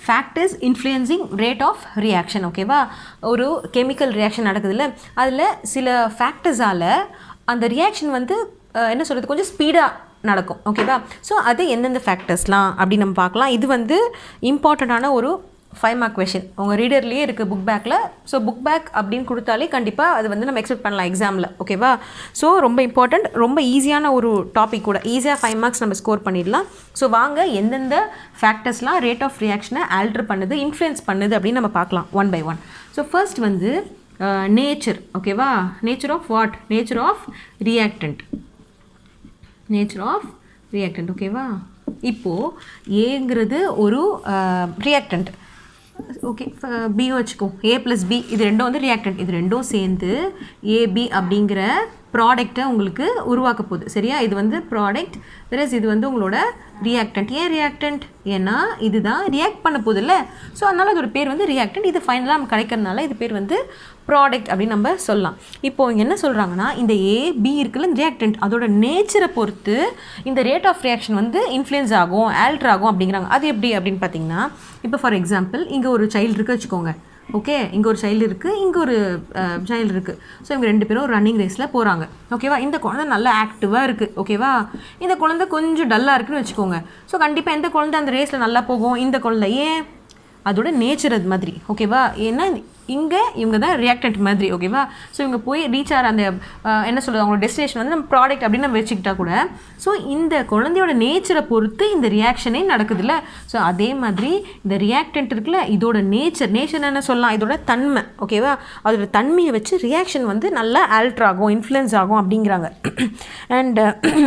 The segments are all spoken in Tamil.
Factors influencing rate of reaction. ஓகேவா, ஒரு கெமிக்கல் ரியாக்ஷன் நடக்குதுல்ல, அதில் சில ஃபேக்டர்ஸால் அந்த ரியாக்ஷன் வந்து என்ன சொல்கிறது, கொஞ்சம் ஸ்பீடாக நடக்கும். ஓகேவா, ஸோ அது எந்தெந்த ஃபேக்டர்ஸ்லாம் அப்படின்னு நம்ம பார்க்கலாம். இது வந்து இம்பார்ட்டண்ட்டான ஒரு 5 மார்க் கொஷின் உங்கள் ரீடர்லேயே இருக்குது புக் பேக்கில். ஸோ புக் பேக் அப்படின்னு கொடுத்தாலே கண்டிப்பாக அது வந்து நம்ம எக்ஸ்பெக்ட் பண்ணலாம் எக்ஸாமில். ஓகேவா, ஸோ ரொம்ப இம்பார்ட்டண்ட், ரொம்ப ஈஸியான ஒரு டாபிக் கூட, ஈஸியாக 5 மார்க்ஸ் நம்ம ஸ்கோர் பண்ணிடலாம். ஸோ வாங்க எந்தெந்த ஃபேக்டர்ஸ்லாம் ரேட் ஆஃப் ரியாக்ஷனை ஆல்டர் பண்ணுது, இன்ஃப்ளூயன்ஸ் பண்ணுது அப்படின்னு நம்ம பார்க்கலாம் one by one. So first வந்து நேச்சர். ஓகேவா, nature of what, nature of reactant, nature of reactant. ஓகேவா, இப்போது ஏங்கிறது ஒரு ரியாக்டன்ட். ஓகே, பி வச்சுக்கோ, A + B இது ரெண்டும் வந்து ரியாக்டன்ட். இது ரெண்டும் சேர்ந்து AB அப்படிங்கிற ப்ராடக்டை உங்களுக்கு உருவாக்க போகுது. சரியா, இது வந்து ப்ராடக்ட், வேறஸ் இது வந்து உங்களோட ரியாக்டன்ட். ஏன் ரியாக்டன்ட், ஏன்னா இதுதான் ரியாக்ட் பண்ண போகுது இல்லை, ஸோ அதனால் அதோட பேர் வந்து ரியாக்டன்ட். இது ஃபைனலாக நம்ம கிடைக்கிறதுனால இது பேர் வந்து ப்ராடக்ட் அப்படின்னு நம்ம சொல்லலாம். இப்போது இங்கே என்ன சொல்கிறாங்கன்னா, இந்த AB இருக்குல்ல ரியாக்டன்ட், அதோட நேச்சரை பொறுத்து இந்த ரேட் ஆஃப் ரியாக்ஷன் வந்து இன்ஃப்ளூயன்ஸ் ஆகும், ஆல்டர் ஆகும் அப்படிங்கிறாங்க. அது எப்படி அப்படின்னு பார்த்தீங்கன்னா, இப்போ ஃபார் எக்ஸாம்பிள் இங்கே ஒரு சைல்டு இருக்குது வச்சுக்கோங்க. ஓகே, இங்கே ஒரு சைல்டு இருக்குது, இங்கே ஒரு சைல்டு இருக்குது. ஸோ இவங்க 2 பேரும் ரன்னிங் ரேஸில் போகிறாங்க. ஓகேவா, இந்த குழந்தை நல்லா ஆக்டிவாக இருக்குது. ஓகேவா, இந்த குழந்தை கொஞ்சம் டல்லாக இருக்குன்னு வச்சுக்கோங்க. ஸோ கண்டிப்பாக எந்த குழந்தை அந்த ரேஸில் நல்லா போகும், இந்த குழந்தை. ஏன், அதோட நேச்சர் அது மாதிரி. ஓகேவா, ஏன்னா இங்கே இவங்க தான் ரியாக்டன்ட் மாதிரி. ஓகேவா, ஸோ இவங்க போய் ரீச் ஆகிற அந்த என்ன சொல்கிறது, அவங்களோட டெஸ்டினேஷன் வந்து நம்ம ப்ராடக்ட் அப்படின்னு நம்ம வச்சுக்கிட்டா கூட, ஸோ இந்த குழந்தையோட நேச்சரை பொறுத்து இந்த ரியாக்ஷனே நடக்குதுல்ல. ஸோ அதே மாதிரி இந்த ரியாக்டன்ட் இருக்குல்ல, இதோட நேச்சர் என்ன சொல்லலாம், இதோட தன்மை. ஓகேவா, அதோட தன்மையை வச்சு ரியாக்ஷன் வந்து நல்லா ஆல்டர் ஆகும், இன்ஃப்ளூயன்ஸ் ஆகும் அப்படிங்கிறாங்க. அண்ட்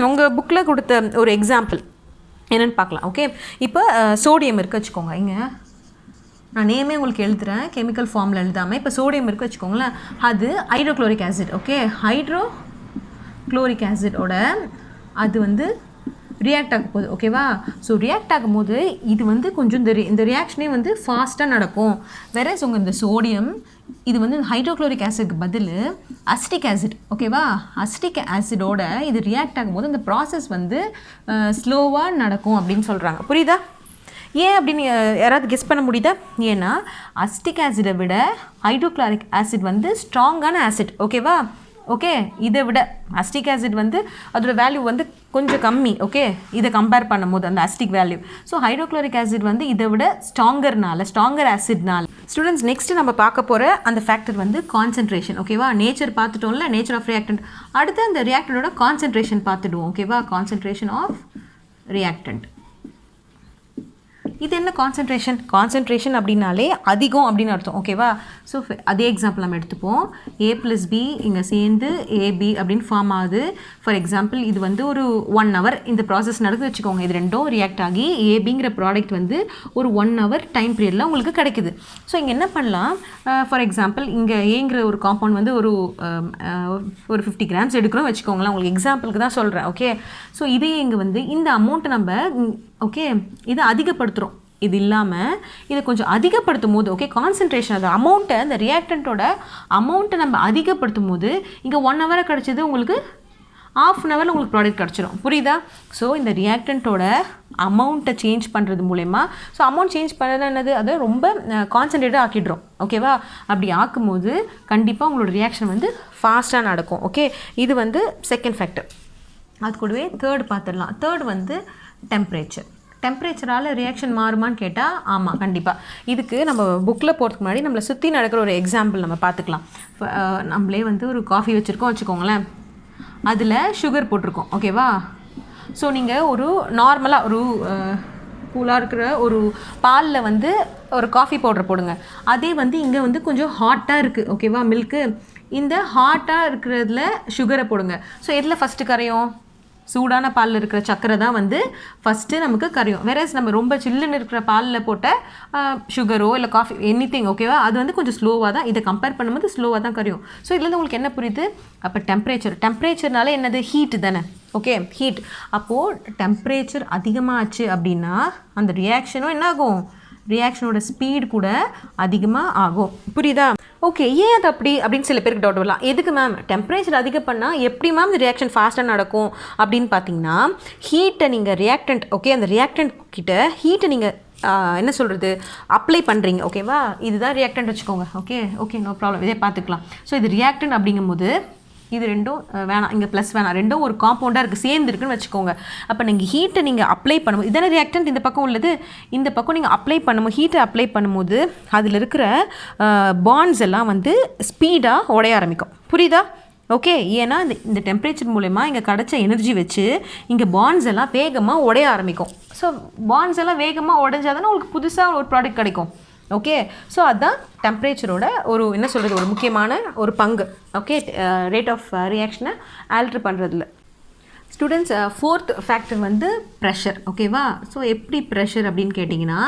உங்கள் புக்கில் கொடுத்த ஒரு எக்ஸாம்பிள் என்னென்னு பார்க்கலாம். ஓகே, இப்போ சோடியம் இருக்குது வச்சுக்கோங்க. இங்கே நான் நேமே உங்களுக்கு எழுதுகிறேன், கெமிக்கல் ஃபார்மில் எழுதாமல். இப்போ சோடியம் இருக்குது வச்சுக்கோங்களேன், அது ஹைட்ரோக்ளோரிக் ஆசிட். ஓகே, ஹைட்ரோக்ளோரிக் ஆசிடோட அது வந்து ரியாக்ட் ஆக போகுது. ஓகேவா, ஸோ ரியாக்ட் ஆகும்போது இது வந்து கொஞ்சம் இந்த ரியாக்ஷனே வந்து ஃபாஸ்ட்டாக நடக்கும். வேறஸ் உங்கள் இந்த சோடியம் இது வந்து ஹைட்ரோக்ளோரிக் ஆசிட்க்கு பதில் அசிட்டிக் ஆசிட். ஓகேவா, அசிட்டிக் ஆசிடோட இது ரியாக்ட் ஆகும்போது இந்த ப்ராசஸ் வந்து ஸ்லோவாக நடக்கும் அப்படின்னு சொல்கிறாங்க. புரியுதா? ஏன் அப்படின்னு யாராவது கெஸ் பண்ண முடியுதா? ஏன்னா அசிட்டிக் ஆசிடை விட ஹைட்ரோக்ளோரிக் ஆசிட் வந்து ஸ்ட்ராங்கான ஆசிட். ஓகேவா, ஓகே, இதை விட அசிட்டிக் ஆசிட் வந்து அதோட வேல்யூ வந்து கொஞ்சம் கம்மி. ஓகே, இதை கம்பேர் பண்ணும்போது அந்த acetic value. So hydrochloric acid வந்து இதை விட ஸ்ட்ராங்கர் ஆசிட்னால. ஸ்டூடெண்ட்ஸ், நெக்ஸ்ட்டு நம்ம பார்க்க போகிற அந்த ஃபேக்டர் வந்து கான்சன்ட்ரேஷன். ஓகேவா, நேச்சர் பார்த்துட்டோம்ல, நேச்சர் ஆஃப் ரியாக்டன்ட். அடுத்து அந்த ரியாக்டனோட கான்சன்ட்ரேஷன் பார்த்துடுவோம். ஓகேவா, கான்சன்ட்ரேஷன் ஆஃப் ரியாக்டன்ட். இது என்ன கான்சன்ட்ரேஷன் அப்படின்னாலே அதிகம் அப்படின்னு அர்த்தம். ஓகேவா, ஸோ அதே எக்ஸாம்பிள் நம்ம எடுத்துப்போம். A + B இங்கே சேர்ந்து AB அப்படின்னு ஃபார்ம் ஆகுது. ஃபார் எக்ஸாம்பிள் இது வந்து ஒரு 1 hour இந்த ப்ராசஸ் நடக்குது வச்சுக்கோங்க. இது ரெண்டும் ரியாக்ட் ஆகி ABங்கிற ப்ராடக்ட் வந்து ஒரு 1 hour டைம் பீரியடில் உங்களுக்கு கிடைக்குது. ஸோ இங்கே என்ன பண்ணலாம், ஃபார் எக்ஸாம்பிள் இங்கே ஏங்கிற ஒரு காம்பவுண்ட் வந்து ஒரு 50 grams எடுக்கிறோம் வச்சுக்கோங்களேன். உங்களுக்கு எக்ஸாம்பிளுக்கு தான் சொல்கிறேன். ஓகே, ஸோ இதே இங்கே வந்து இந்த அமௌண்ட்டை நம்ம ஓகே இதை அதிகப்படுத்துகிறோம். இது இல்லாமல் இதை கொஞ்சம் அதிகப்படுத்தும் போது, ஓகே, கான்சன்ட்ரேஷன் அது அமௌண்ட்டை, அந்த ரியாக்டண்ட்டோட அமௌண்ட்டை நம்ம அதிகப்படுத்தும் போது இங்கே 1 hour கிடச்சது உங்களுக்கு ½ an hour உங்களுக்கு ப்ராடக்ட் கிடச்சிரும். புரியுதா? ஸோ இந்த ரியாக்டண்ட்டோட அமௌண்ட்டை சேஞ்ச் பண்ணுறது மூலயமா, ஸோ அமௌண்ட் சேஞ்ச் பண்ணது என்னது, அதை ரொம்ப கான்சன்ட்ரேட்டாக ஆக்கிடுறோம். ஓகேவா, அப்படி ஆக்கும்போது கண்டிப்பாக உங்களோட ரியாக்ஷன் வந்து ஃபாஸ்ட்டாக நடக்கும். ஓகே, இது வந்து செகண்ட் ஃபேக்டர். அது கூடவே தேர்ட் பார்த்துடலாம். தேர்ட் வந்து டெம்பரேச்சரால் ரியாக்ஷன் மாறுமான்னு கேட்டால் ஆமாம், கண்டிப்பாக. இதுக்கு நம்ம புக்கில் போகிறதுக்கு முன்னாடி நம்மளை சுற்றி நடக்கிற ஒரு எக்ஸாம்பிள் நம்ம பார்த்துக்கலாம். நம்மளே வந்து ஒரு காஃபி வச்சுருக்கோம் வச்சுக்கோங்களேன், அதில் சுகர் போட்டிருக்கோம். ஓகேவா, ஸோ நீங்கள் ஒரு நார்மலாக ஒரு கூலாக இருக்கிற ஒரு பாலில் வந்து ஒரு காஃபி பவுடர் போடுங்க. அதே வந்து இங்கே வந்து கொஞ்சம் ஹாட்டாக இருக்குது. ஓகேவா, மில்க்கு, இந்த ஹாட்டாக இருக்கிறதுல சுகரை போடுங்க. ஸோ எதில் ஃபஸ்ட்டு கரையும்? சூடான பாலில் இருக்கிற சக்கரை தான் வந்து ஃபஸ்ட்டு நமக்கு கரையும். வேறஸ் நம்ம ரொம்ப சில்லுன்னு இருக்கிற பாலில் போட்ட சுகரோ இல்லை காஃபி எனிதிங், ஓகேவா, அது வந்து கொஞ்சம் ஸ்லோவாக தான், இதை கம்பேர் பண்ணும்போது ஸ்லோவாக தான் கரையும். ஸோ இதுலேருந்து உங்களுக்கு என்ன புரியுது? அப்போ டெம்பரேச்சர்னால என்னது, ஹீட்டு தானே. Okay, heat. அப்போது டெம்பரேச்சர் அதிகமாகச்சு அப்படின்னா அந்த ரியாக்ஷனும் என்ன ஆகும், ரியாக்ஷனோட ஸ்பீட் கூட அதிகமாக ஆகும். புரியுதா? ஓகே, ஏன் அது அப்படின்னு சில பேருக்கு டவுட் வரலாம். எதுக்கு மேம் டெம்பரேச்சர் அதிகம் பண்ணால் எப்படி மேம் இந்த ரியாக்ஷன் ஃபாஸ்ட்டாக நடக்கும் அப்படின்னு பார்த்தீங்கன்னா, ஹீட்டை நீங்கள் ரியாக்டன்ட், ஓகே, அந்த ரியாக்டன்ட் கிட்ட ஹீட்டை நீங்கள் என்ன சொல்கிறது அப்ளை பண்ணுறீங்க ஓகேவா, இதுதான் ரியாக்டன்ட் வச்சுக்கோங்க. ஓகே நோ ப்ராப்ளம், இதே பார்த்துக்கலாம். ஸோ இது ரியாக்டன்ட் அப்படிங்கும்போது இது ரெண்டும் வேணாம், இங்கே ப்ளஸ் வேணாம், ரெண்டும் ஒரு காம்பவுண்டாக இருக்குது, சேர்ந்து இருக்குன்னு வச்சுக்கோங்க. அப்போ நீங்கள் ஹீட்டை நீங்கள் அப்ளை பண்ணும்போது இதான ரியாக்டன்ட் இந்த பக்கம் உள்ளது, இந்த பக்கம் நீங்கள் அப்ளை பண்ணும்போது ஹீட்டை அப்ளை பண்ணும்போது அதில் இருக்கிற பாண்ட்ஸ் எல்லாம் வந்து ஸ்பீடாக உடைய ஆரம்பிக்கும். புரியுதா? ஓகே, ஏன்னா இந்த டெம்பரேச்சர் மூலமா இங்கே கிடச்ச எனர்ஜி வச்சு இங்கே பாண்ட்ஸ் எல்லாம் வேகமாக உடைய ஆரம்பிக்கும். ஸோ பாண்ட்ஸ் எல்லாம் வேகமாக உடைஞ்சாதானே உங்களுக்கு புதுசாக ஒரு ப்ராடக்ட் கிடைக்கும். ஓகே, ஸோ அதுதான் டெம்பரேச்சரோட ஒரு என்ன சொல்கிறது ஒரு முக்கியமான ஒரு பங்கு. ஓகே, ரேட் ஆஃப் ரியாக்ஷனை ஆல்ட்ரு பண்ணுறதுல. ஸ்டூடெண்ட்ஸ், ஃபோர்த் ஃபேக்டர் வந்து ப்ரெஷர். ஓகேவா? ஸோ எப்படி ப்ரெஷர் அப்படின்னு கேட்டிங்கன்னா,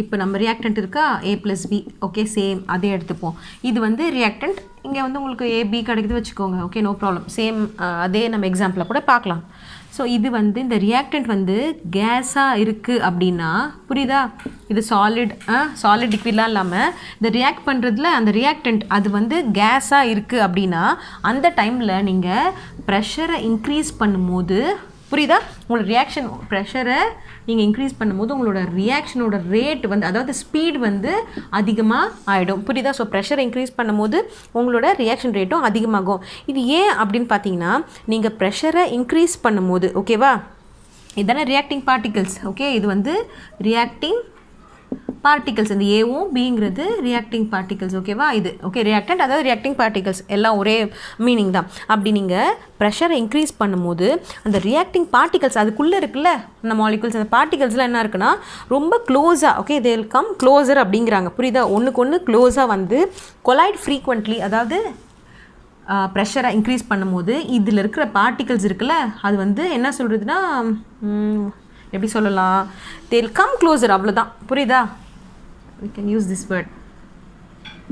இப்போ நம்ம ரியாக்டன்ட் இருக்கா A+B, ஓகே சேம் அதே எடுத்துப்போம். இது வந்து ரியாக்டன்ட், இங்கே வந்து உங்களுக்கு AB கிடைக்குது வச்சுக்கோங்க. ஓகே நோ ப்ராப்ளம், சேம் அதே நம்ம எக்ஸாம்பிளில் கூட பார்க்கலாம். ஸோ இது வந்து இந்த ரியாக்டன்ட் வந்து கேஸாக இருக்குது அப்படின்னா, புரியுதா? இது சாலிட் லிக்விட்லாம் இல்லாமல் இந்த ரியாக்ட் பண்ணுறதுல அந்த ரியாக்டன்ட் அது வந்து கேஸாக இருக்குது அப்படின்னா அந்த டைமில் நீங்கள் ப்ரெஷரை இன்க்ரீஸ் பண்ணும்போது, புரியுதா, உங்களோட ரியாக்ஷன் ப்ரெஷரை நீங்கள் இன்க்ரீஸ் பண்ணும்போது உங்களோட ரியாக்ஷனோட ரேட் வந்து அதாவது ஸ்பீட் வந்து அதிகமாக ஆகிடும். புரியுதா? ஸோ ப்ரெஷரை இன்க்ரீஸ் பண்ணும்போது உங்களோட ரியாக்ஷன் ரேட்டும் அதிகமாகும். இது ஏன் அப்படின்னு பார்த்தீங்கன்னா, நீங்கள் ப்ரெஷரை இன்க்ரீஸ் பண்ணும்போது ஓகேவா, இதுதானே ரியாக்டிங் பார்ட்டிகல்ஸ். ஓகே, இது வந்து ரியாக்டிங் பார்ட்டிகல்ஸ், இந்த ஏவும் பிங்கிறது ரியாக்டிங் பார்ட்டிகல்ஸ். ஓகேவா? இது ஓகே ரியாக்டன்ட் அதாவது ரியாக்டிங் பார்ட்டிகல்ஸ் எல்லாம் ஒரே மீனிங் தான். அப்படி நீங்கள் ப்ரெஷரை இன்க்ரீஸ் பண்ணும்போது அந்த ரியாக்டிங் பார்ட்டிகல்ஸ் அதுக்குள்ளே இருக்குல்ல அந்த மாலிகுல்ஸ், அந்த பார்ட்டிகல்ஸ்லாம் என்ன இருக்குன்னா ரொம்ப க்ளோஸாக, okay they will come closer அப்படிங்கிறாங்க. புரியுதா? ஒன்றுக்கு ஒன்று க்ளோஸாக வந்து கொலைட் ஃப்ரீக்வெண்ட்லி, அதாவது ப்ரெஷரை இன்க்ரீஸ் பண்ணும்போது இதில் இருக்கிற பார்ட்டிகல்ஸ் இருக்குல்ல அது வந்து என்ன சொல்கிறதுனா எப்படி சொல்லலாம், தே வில் கம் க்ளோசர், அவ்வளோதான். புரியுதா? we can use this word,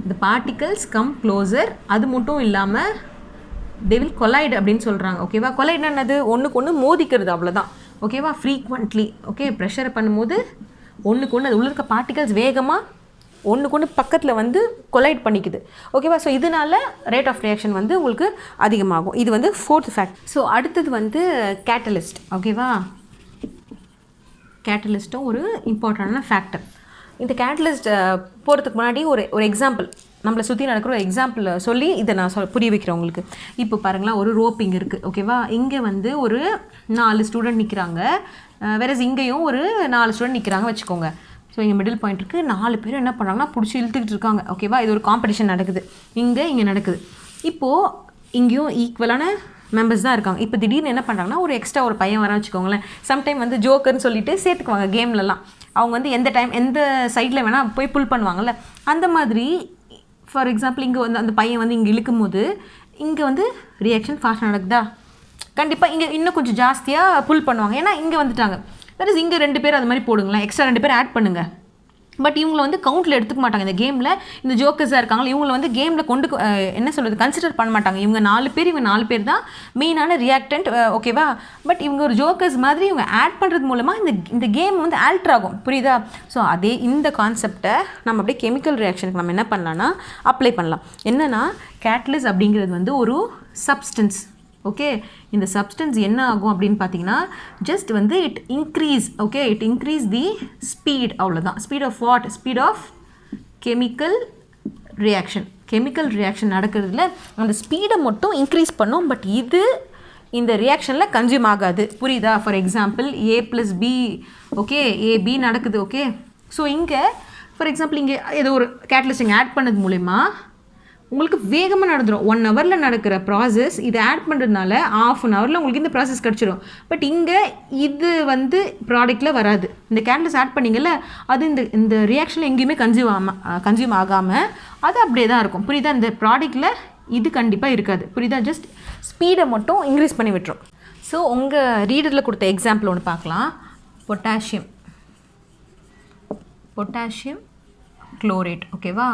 the particles come closer. அது மட்டும் இல்லாமல் they will collide அப்படின்னு சொல்கிறாங்க. ஓகேவா? கொலைட் என்னது, ஒன்றுக்கு ஒன்று மோதிக்கிறது, அவ்வளோதான். ஓகேவா? ஃப்ரீக்வெண்ட்லி, ஓகே ப்ரெஷரை பண்ணும்போது ஒன்றுக்கு ஒன்று அது உள்ள இருக்க பார்ட்டிகல்ஸ் வேகமாக ஒன்றுக்கு ஒன்று பக்கத்தில் வந்து கொலைட் பண்ணிக்குது. ஓகேவா? ஸோ இதனால ரேட் ஆஃப் ரியாக்ஷன் வந்து உங்களுக்கு அதிகமாகும். இது வந்து ஃபோர்த் ஃபேக்ட். ஸோ அடுத்தது வந்து கேட்டலிஸ்ட். ஓகேவா? கேட்டலிஸ்ட்டும் ஒரு இம்பார்ட்டண்டான ஃபேக்டர். இந்த கேட்டலிஸ்ட் போகிறதுக்கு முன்னாடி ஒரு எக்ஸாம்பிள், நம்மளை சுற்றி நடக்கிற ஒரு எக்ஸாம்பிள் சொல்லி இதை நான் புரிய வைக்கிறேன் உங்களுக்கு. இப்போ பாருங்களா, ஒரு ரோப்பிங் இருக்குது. ஓகேவா? இங்கே வந்து ஒரு 4 ஸ்டூடெண்ட் நிற்கிறாங்க, வேற இங்கேயும் ஒரு 4 ஸ்டூடெண்ட் நிற்கிறாங்க வச்சுக்கோங்க. ஸோ இங்கே மிடில் பாயிண்ட் இருக்குது, 4 பேர் என்ன பண்ணுறாங்கன்னா பிடிச்சி இழுத்துக்கிட்டு இருக்காங்க. ஓகேவா? இது ஒரு காம்படிஷன் நடக்குது, இங்கே நடக்குது. இப்போது இங்கேயும் ஈக்குவலான மெம்பர்ஸ் தான் இருக்காங்க. இப்போ திடீர்னு என்ன பண்ணுறாங்கன்னா ஒரு எக்ஸ்ட்ரா ஒரு பையன் வர வச்சுக்கோங்களேன். சம்டைம் வந்து ஜோக்கர்னு சொல்லிட்டு சேர்த்துக்குவாங்க கேம்லலாம். அவங்க வந்து எந்த சைடில் வேணால் போய் புல் பண்ணுவாங்கள்ல, அந்த மாதிரி. ஃபார் எக்ஸாம்பிள் இங்கே வந்து அந்த பையன் வந்து இங்கே இழுக்கும் போது இங்கே வந்து ரியாக்ஷன் ஃபாஸ்ட்டாக நடக்குதா, கண்டிப்பாக இங்கே இன்னும் கொஞ்சம் ஜாஸ்தியாக புல் பண்ணுவாங்க. ஏன்னா இங்கே வந்துட்டாங்க. தட் இஸ் இங்கே 2 பேர் அது மாதிரி போடுங்களேன், எக்ஸ்ட்ரா 2 பேர் ஆட் பண்ணுங்கள். பட் இவங்களை வந்து கவுண்டில் எடுத்துக்க மாட்டாங்க. இந்த கேமில் இந்த ஜோக்கர்ஸாக இருக்காங்களா இவங்களை வந்து கேமில் என்ன சொல்கிறது கன்சிடர் பண்ண மாட்டாங்க. இவங்க 4 பேர் தான் மெயினான ரியாக்டன்ட். ஓகேவா? பட் இவங்க ஒரு ஜோக்கர்ஸ் மாதிரி இவங்க ஆட் பண்ணுறது மூலமாக இந்த கேம் வந்து ஆல்ட்ரு ஆகும். புரியுதா? ஸோ அதே இந்த கான்செப்டை நம்ம அப்படியே கெமிக்கல் ரியாக்ஷனுக்கு நம்ம என்ன பண்ணலான்னா அப்ளை பண்ணலாம். என்னென்னா கேட்டலிஸ்ட் அப்படிங்கிறது வந்து ஒரு சப்ஸ்டன்ஸ். ஓகே, இந்த சப்ஸ்டன்ஸ் என்ன ஆகும் அப்படின்னு பார்த்தீங்கன்னா ஜஸ்ட் வந்து இட் இன்க்ரீஸ் தி ஸ்பீட், அவ்வளோதான். Speed of what? Speed of chemical reaction நடக்கிறதுல அந்த ஸ்பீடை மட்டும் இன்க்ரீஸ் பண்ணும். பட் இது இந்த ரியாக்ஷனில் கன்சியூம் ஆகாது. புரியுதா? For example A+B, okay AB நடக்குது. ஓகே, ஸோ இங்கே ஃபார் எக்ஸாம்பிள் இங்கே ஏதோ ஒரு கேட்டலிஸ்ட் இங்கே ஆட் பண்ணது மூலமா உங்களுக்கு வேகமாக நடந்துடும். 1 ஹவரில் நடக்கிற ப்ராசஸ் இது ஆட் பண்ணுறதுனால ½ அன் ஹவரில் உங்களுக்கு இந்த ப்ராசஸ் கிடச்சிடும். பட் இங்கே இது வந்து ப்ராடக்டில் வராது. இந்த கேட்டலிஸ்ட் ஆட் பண்ணிங்கல்ல அது இந்த ரியாக்ஷனில் எங்கேயுமே கன்சியூம் ஆகாமல் அது அப்படியே தான் இருக்கும். புரியுதா? இந்த ப்ராடக்டில் இது கண்டிப்பாக இருக்காது. புரியுதா? ஜஸ்ட் ஸ்பீடை மட்டும் இன்க்ரீஸ் பண்ணி விட்டுரும். ஸோ உங்கள் ரீடரில் கொடுத்த எக்ஸாம்பிள் ஒன்று பார்க்கலாம். Potassium chlorate. ஓகேவா?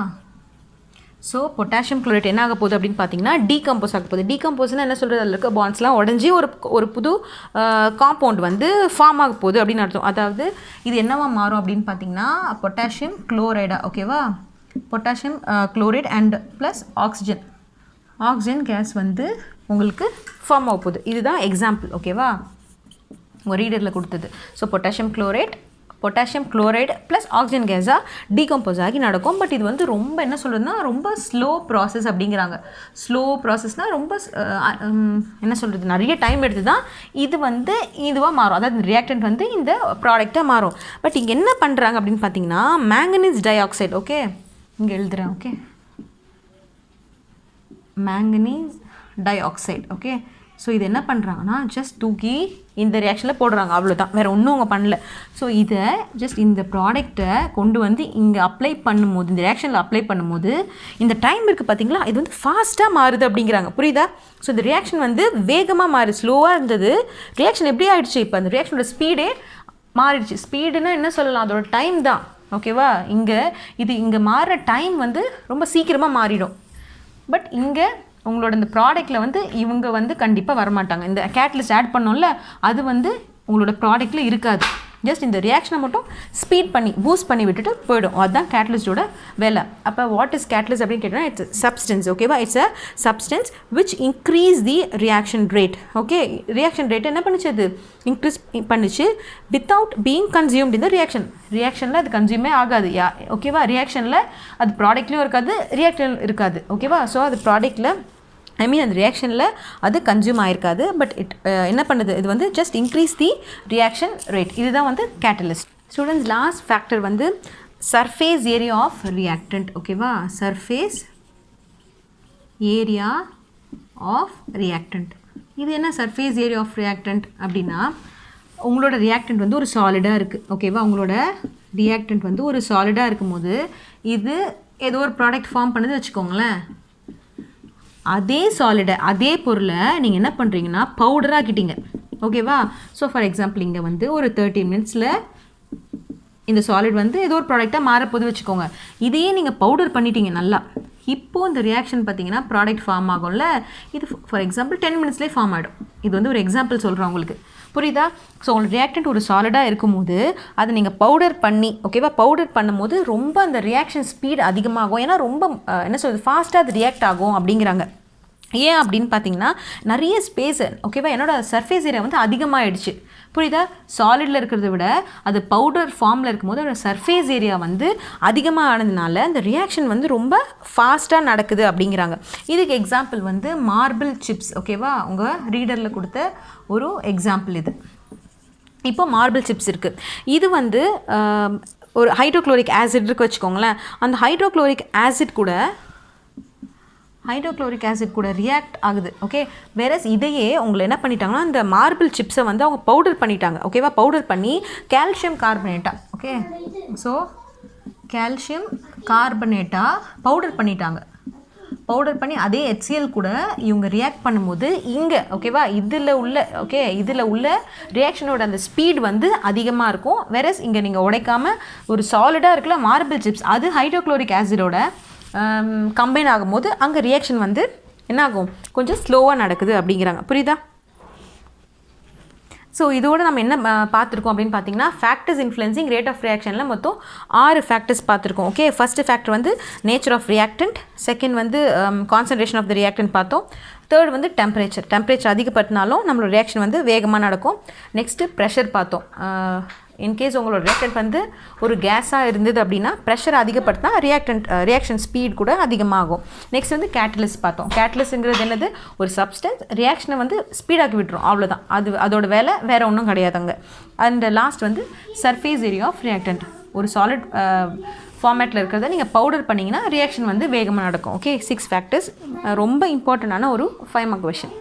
ஸோ பொட்டாசியம் குளோரேட் என்ன ஆக போகுது அப்படின்னு பார்த்தீங்கன்னா டீகம்போஸ் ஆக போகுது. டீகம்போஸ்னால் என்ன சொல்கிறது, அதில் இருக்க பாண்ட்ஸ்லாம் உடஞ்சி ஒரு புது காம்பவுண்ட் வந்து ஃபார்ம் ஆக போகுது அப்படின்னு அர்த்தம். அதாவது இது என்னவா மாறும் அப்படின்னு பார்த்தீங்கன்னா பொட்டாசியம் குளோரைடா. ஓகேவா? Potassium chloride and plus oxygen case வந்து உங்களுக்கு ஃபார்ம் ஆக போகுது. இதுதான் எக்ஸாம்பிள். ஓகேவா? உங்கள் ரீடரில் கொடுத்தது. So potassium chlorate potassium chloride plus oxygen கேஸாக டீகம்போஸ் ஆகி நடக்கும். பட் இது வந்து ரொம்ப என்ன சொல்கிறதுனா ரொம்ப ஸ்லோ ப்ராசஸ் அப்படிங்கிறாங்க. ஸ்லோ ப்ராசஸ்னால் ரொம்ப என்ன சொல்கிறது நிறைய டைம் எடுத்து தான் இது வந்து இதுவாக மாறும், அதாவது ரியாக்டன்ட் வந்து இந்த ப்ராடக்டாக மாறும். பட் இங்கே என்ன பண்ணுறாங்க அப்படின்னு பார்த்தீங்கன்னா மேங்கனீஸ் டை ஆக்சைடு, ஓகே இங்கே எழுதுகிறேன், okay manganese di oxide, okay. So இது என்ன பண்ணுறாங்கன்னா ஜஸ்ட் தூக்கி இந்த ரியாக்ஷனில் போடுறாங்க, அவ்வளோதான், வேறு ஒன்றும் அவங்க பண்ணல. ஸோ இதை ஜஸ்ட் இந்த ப்ராடக்டை கொண்டு வந்து இங்கே அப்ளை பண்ணும்போது, இந்த ரியாக்ஷனில் அப்ளை பண்ணும்போது இந்த டைம் இருக்குது பார்த்தீங்களா, இது வந்து ஃபாஸ்ட்டாக மாறுது அப்படிங்கிறாங்க, புரியுதா? ஸோ இந்த ரியாக்ஷன் வந்து வேகமாக மாறு, ஸ்லோவாக இருந்தது ரியாக்ஷன் எப்படி ஆகிடுச்சு, இப்போ அந்த ரியாக்ஷனோட ஸ்பீடே மாறிடுச்சு. ஸ்பீடுன்னா என்ன சொல்லலாம், அதோட டைம் தான், ஓகேவா? இங்கே மாறுற டைம் வந்து ரொம்ப சீக்கிரமாக மாறிடும். பட் இங்கே உங்களோட இந்த ப்ராடக்ட்டில் வந்து இவங்க வந்து கண்டிப்பாக வரமாட்டாங்க. இந்த கேட்டலிஸ்ட் ஆட் பண்ணோம்ல அது வந்து உங்களோட ப்ராடக்ட்டில் இருக்காது. ஜஸ்ட் இந்த ரியாக்ஷனை மட்டும் ஸ்பீட் பண்ணி பூஸ்ட் பண்ணி விட்டுட்டு போயிடும். அதுதான் கேட்டலிஸ்டோட வேலை. அப்போ வாட் இஸ் கேட்டலிஸ்ட் அப்படின்னு கேட்டால் இட்ஸ் சப்ஸ்டன்ஸ், ஓகேவா? It's a substance which increase the reaction rate, okay. Reaction rate என்ன பண்ணுச்சு, அது இன்க்ரீஸ் பண்ணிச்சு வித்தவுட் பீயிங் கன்சியூம்ட் இந்த ரியாக்ஷனில் அது கன்சியூமே ஆகாது, ஓகேவா? ரியாக்ஷனில் அது ப்ராடக்ட்லேயும் இருக்காது, ரியாக்ஷன் இருக்காது, ஓகேவா? ஸோ அது ப்ராடக்ட்டில் அந்த ரியாக்ஷனில் அது கன்சியூம் ஆகிருக்காது. பட் என்ன பண்ணுது, இது வந்து just increase the reaction rate. இதுதான் வந்து கேட்டலிஸ்ட். ஸ்டூடெண்ட்ஸ் லாஸ்ட் ஃபேக்டர் வந்து சர்ஃபேஸ் ஏரியா ஆஃப் ரியாக்டன்ட், ஓகேவா? Surface area of reactant. இது என்ன சர்ஃபேஸ் ஏரியா ஆஃப் ரியாக்டன்ட் அப்படின்னா, உங்களோட ரியாக்டன்ட் வந்து ஒரு சாலிடாக இருக்குது, ஓகேவா? உங்களோட ரியாக்டன்ட் வந்து ஒரு சாலிடாக இருக்கும்போது இது ஏதோ ஒரு ப்ராடக்ட் ஃபார்ம் பண்ணுது வச்சுக்கோங்களேன். அதே சாலிடை அதே பொருளை நீங்கள் என்ன பண்ணுறீங்கன்னா பவுடராக்கிட்டீங்க, ஓகேவா? ஸோ ஃபார் எக்ஸாம்பிள் இங்கே வந்து ஒரு 30 மினிட்ஸில் இந்த சாலிட் வந்து ஏதோ ஒரு ப்ராடக்டாக மாறப்போது வச்சுக்கோங்க. இதையே நீங்கள் பவுடர் பண்ணிட்டீங்க நல்லா. இப்போது இந்த ரியாக்ஷன் பார்த்தீங்கன்னா ப்ராடக்ட் ஃபார்ம் ஆகும்ல, இது ஃபார் எக்ஸாம்பிள் 10 மினிட்ஸ்லேயே ஃபார்ம் ஆகிடும். இது வந்து ஒரு எக்ஸாம்பிள் சொல்கிறேன் உங்களுக்கு, புரியுதா? ஸோ உங்களுக்கு ரியாக்டன்ட் ஒரு சாலிடாக இருக்கும்போது அதை நீங்கள் பவுடர் பண்ணி, ஓகேவா? பவுடர் பண்ணும்போது ரொம்ப அந்த ரியாக்ஷன் ஸ்பீட் அதிகமாகும். ஏன்னா ரொம்ப என்ன சொல்கிறது ஃபாஸ்ட்டாக அது ரியாக்ட் ஆகும் அப்படிங்கிறாங்க. ஏன் அப்படின்னு பார்த்தீங்கன்னா நிறைய ஸ்பேஸு, ஓகேவா? என்னோடய சர்ஃபேஸ் ஏரியா வந்து அதிகமாகிடுச்சு, புரியுதா? சாலிடில் இருக்கிறத விட அது பவுடர் ஃபார்மில் இருக்கும்போது அதோட சர்ஃபேஸ் ஏரியா வந்து அதிகமாக ஆனதுனால இந்த ரியாக்ஷன் வந்து ரொம்ப ஃபாஸ்ட்டாக நடக்குது அப்படிங்கிறாங்க. இதுக்கு எக்ஸாம்பிள் வந்து மார்பிள் சிப்ஸ், ஓகேவா? உங்கள் ரீடரில் கொடுத்த ஒரு எக்ஸாம்பிள் இது. இப்போ மார்பிள் சிப்ஸ் இருக்குது. இது வந்து ஒரு ஹைட்ரோக்ளோரிக் ஆசிட் இருக்குது வச்சுக்கோங்களேன். அந்த ஹைட்ரோக்ளோரிக் ஆசிட் கூட ரியாக்ட் ஆகுது, ஓகே. வேறஸ் இதையே உங்களை என்ன பண்ணிட்டாங்கன்னா இந்த மார்பிள் சிப்ஸை வந்து அவங்க பவுடர் பண்ணிட்டாங்க, ஓகேவா? பவுடர் பண்ணி கால்சியம் கார்பனேட்டாக, ஓகே. ஸோ கால்சியம் கார்பனேட்டாக பவுடர் பண்ணிட்டாங்க. பவுடர் பண்ணி அதே HCl கூட இவங்க ரியாக்ட் பண்ணும்போது இங்கே, ஓகேவா? இதில் உள்ள ரியாக்ஷனோட அந்த ஸ்பீட் வந்து அதிகமாக இருக்கும். வேறஸ் இங்கே நீங்கள் உடைக்காமல் ஒரு சாலிடாக இருக்குல்ல மார்பிள் சிப்ஸ், அது ஹைட்ரோக்ளோரிக் ஆசிடோட கம்பைன் ஆகும்போது அங்கே ரியாக்ஷன் வந்து என்ன ஆகும், கொஞ்சம் ஸ்லோவாக நடக்குது அப்படிங்கிறாங்க, புரியுதா? ஸோ இதோடு நம்ம என்ன பார்த்துருக்கோம் அப்படின்னு பார்த்தீங்கன்னா ஃபேக்டர்ஸ் இன்ஃப்ளூயன்சிங் ரேட் ஆஃப் ரியாக்ஷனில் மொத்தம் 6 ஃபேக்டர்ஸ் பார்த்துருக்கோம், ஓகே. ஃபஸ்ட்டு ஃபேக்டர் வந்து நேச்சர் ஆஃப் ரியாக்டன்ட், செகண்ட் வந்து கான்சன்ட்ரேஷன் ஆஃப் த ரியாக்டன்ட் பார்த்தோம், தேர்ட் வந்து டெம்பரேச்சர் அதிகப்படுத்தினாலும் நம்மளோட ரியாக்ஷன் வந்து வேகமாக நடக்கும். நெக்ஸ்ட்டு ப்ரெஷர் பார்த்தோம். இன்கேஸ் உங்களோட ரியாக்டன்ட் வந்து ஒரு கேஸாக இருந்தது அப்படின்னா ப்ரெஷர் அதிகப்படுத்தினா ரியாக்ஷன் ஸ்பீட் கூட அதிகமாகும். நெக்ஸ்ட் வந்து கேட்டலிஸ்ட் பார்த்தோம். கேட்டலிஸ்ட்ங்கிறது என்னது, ஒரு சப்ஸ்டன்ஸ் ரியாக்ஷனை வந்து ஸ்பீடாக்கி விட்டுரும், அவ்வளோதான். அதோட வேலை வேறு ஒன்றும் கிடையாதுங்க. அண்ட் லாஸ்ட் வந்து சர்ஃபேஸ் ஏரியா ஆஃப் ரியாக்டன்ட். ஒரு சாலிட் ஃபார்மேட்டில் இருக்கிறத நீங்கள் பவுடர் பண்ணிங்கன்னா ரியாக்ஷன் வந்து வேகமாக நடக்கும், ஓகே. 6 ஃபேக்டர்ஸ் ரொம்ப இம்பார்ட்டண்டான ஒரு 5 மார்க் கொஷின்.